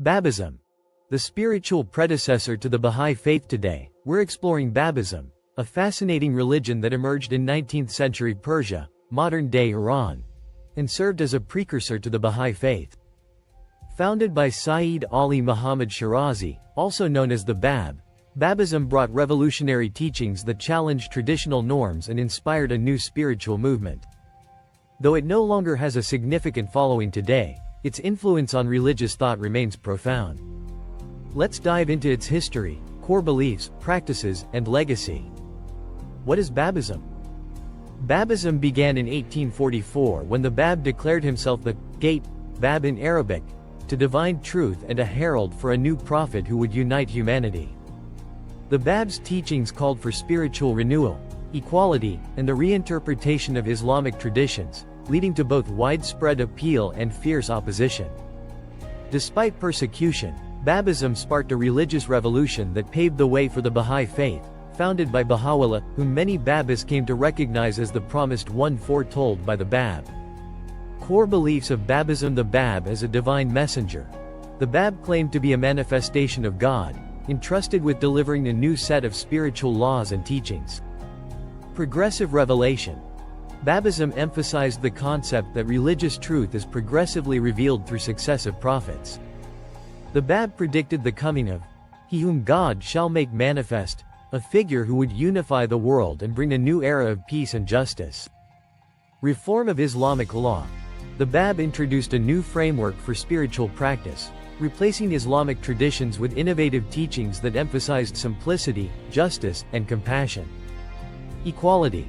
Babism, the spiritual predecessor to the Bahá'í Faith. Today, we're exploring Babism, a fascinating religion that emerged in 19th-century Persia, modern-day Iran, and served as a precursor to the Bahá'í Faith. Founded by Sayyid ʿAlí Muhammad Shírází, also known as the Babism brought revolutionary teachings that challenged traditional norms and inspired a new spiritual movement. Though it no longer has a significant following today, its influence on religious thought remains profound. Let's dive into its history, core beliefs, practices, and legacy. What is Babism? Babism began in 1844 when the Bab declared himself the gate, Bab in Arabic, to divine truth and a herald for a new prophet who would unite humanity. The Bab's teachings called for spiritual renewal, equality, and the reinterpretation of Islamic traditions, leading to both widespread appeal and fierce opposition. Despite persecution, Babism sparked a religious revolution that paved the way for the Bahá'í Faith, founded by Baha'u'llah, whom many Babis came to recognize as the promised one foretold by the Bab. Core beliefs of Babism: the Bab as a divine messenger. The Bab claimed to be a manifestation of God, entrusted with delivering a new set of spiritual laws and teachings. Progressive revelation. Babism emphasized the concept that religious truth is progressively revealed through successive prophets. The Bab predicted the coming of He whom God shall make manifest, a figure who would unify the world and bring a new era of peace and justice. Reform of Islamic law. The Bab introduced a new framework for spiritual practice, replacing Islamic traditions with innovative teachings that emphasized simplicity, justice, and compassion. Equality.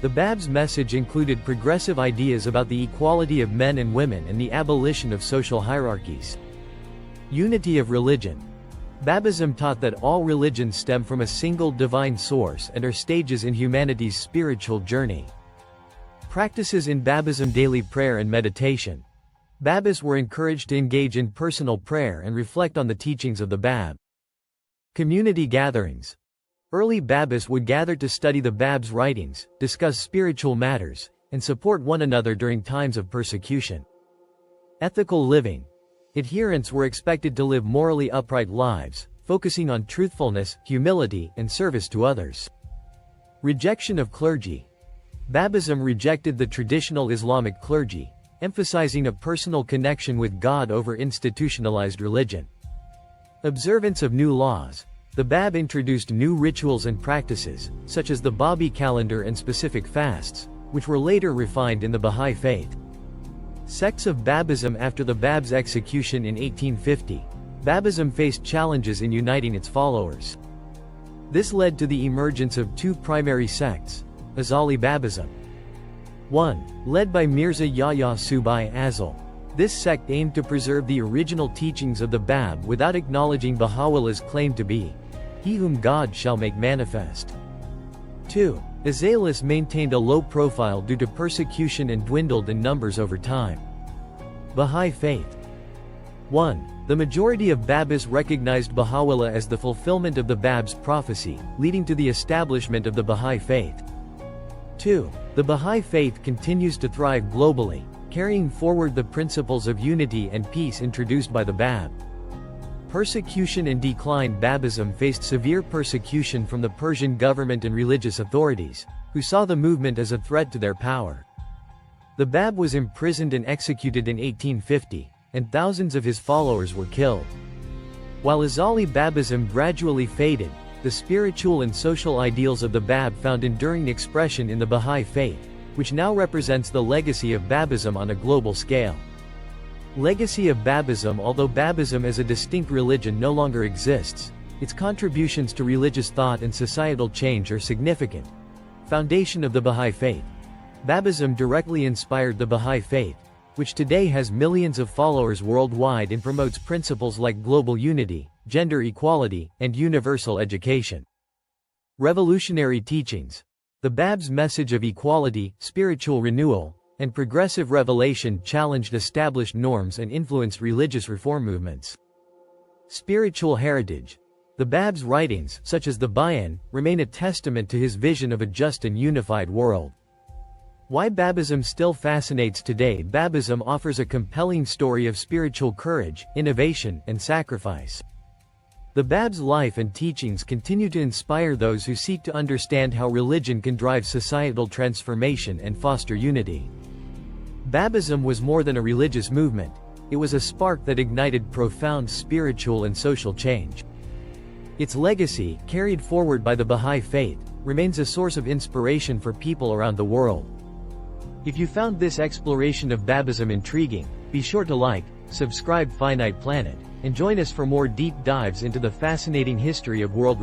The Bab's message included progressive ideas about the equality of men and women and the abolition of social hierarchies. Unity of religion. Babism taught that all religions stem from a single divine source and are stages in humanity's spiritual journey. Practices in Babism: daily prayer and meditation. Babis were encouraged to engage in personal prayer and reflect on the teachings of the Bab. Community gatherings. Early Babis would gather to study the Bab's writings, discuss spiritual matters, and support one another during times of persecution. Ethical living. Adherents were expected to live morally upright lives, focusing on truthfulness, humility, and service to others. Rejection of clergy. Babism rejected the traditional Islamic clergy, emphasizing a personal connection with God over institutionalized religion. Observance of new laws. The Bab introduced new rituals and practices, such as the Babi calendar and specific fasts, which were later refined in the Bahá'í Faith. Sects of Babism. After the Bab's execution in 1850, Babism faced challenges in uniting its followers. This led to the emergence of two primary sects: ʿAlī Babism. 1. Led by Mirza Yahya Subhai Azal. This sect aimed to preserve the original teachings of the Bab without acknowledging Baha'u'llah's claim to be He whom God shall make manifest. 2. Azalis maintained a low profile due to persecution and dwindled in numbers over time. Bahá'í Faith. 1. The majority of Babis recognized Baha'u'llah as the fulfillment of the Bab's prophecy, leading to the establishment of the Bahá'í Faith. 2. The Bahá'í Faith continues to thrive globally, carrying forward the principles of unity and peace introduced by the Bab. Persecution and decline. Babism faced severe persecution from the Persian government and religious authorities, who saw the movement as a threat to their power. The Bab was imprisoned and executed in 1850, and thousands of his followers were killed. While ʿAlī Babism gradually faded, the spiritual and social ideals of the Bab found enduring expression in the Bahá'í Faith, which now represents the legacy of Babism on a global scale. Legacy of Babism. Although Babism as a distinct religion no longer exists, its contributions to religious thought and societal change are significant. Foundation of the Bahá'í Faith. Babism directly inspired the Bahá'í Faith, which today has millions of followers worldwide and promotes principles like global unity, gender equality, and universal education. Revolutionary teachings. The Bab's message of equality, spiritual renewal, and progressive revelation challenged established norms and influenced religious reform movements. Spiritual heritage. The Bab's writings, such as the Bayan, remain a testament to his vision of a just and unified world. Why Babism still fascinates today. Babism offers a compelling story of spiritual courage, innovation, and sacrifice. The Bab's life and teachings continue to inspire those who seek to understand how religion can drive societal transformation and foster unity. Babism was more than a religious movement. It was a spark that ignited profound spiritual and social change. Its legacy, carried forward by the Baha'i Faith, remains a source of inspiration for people around the world. If you found this exploration of Babism intriguing, be sure to like, subscribe Finite Planet, and join us for more deep dives into the fascinating history of world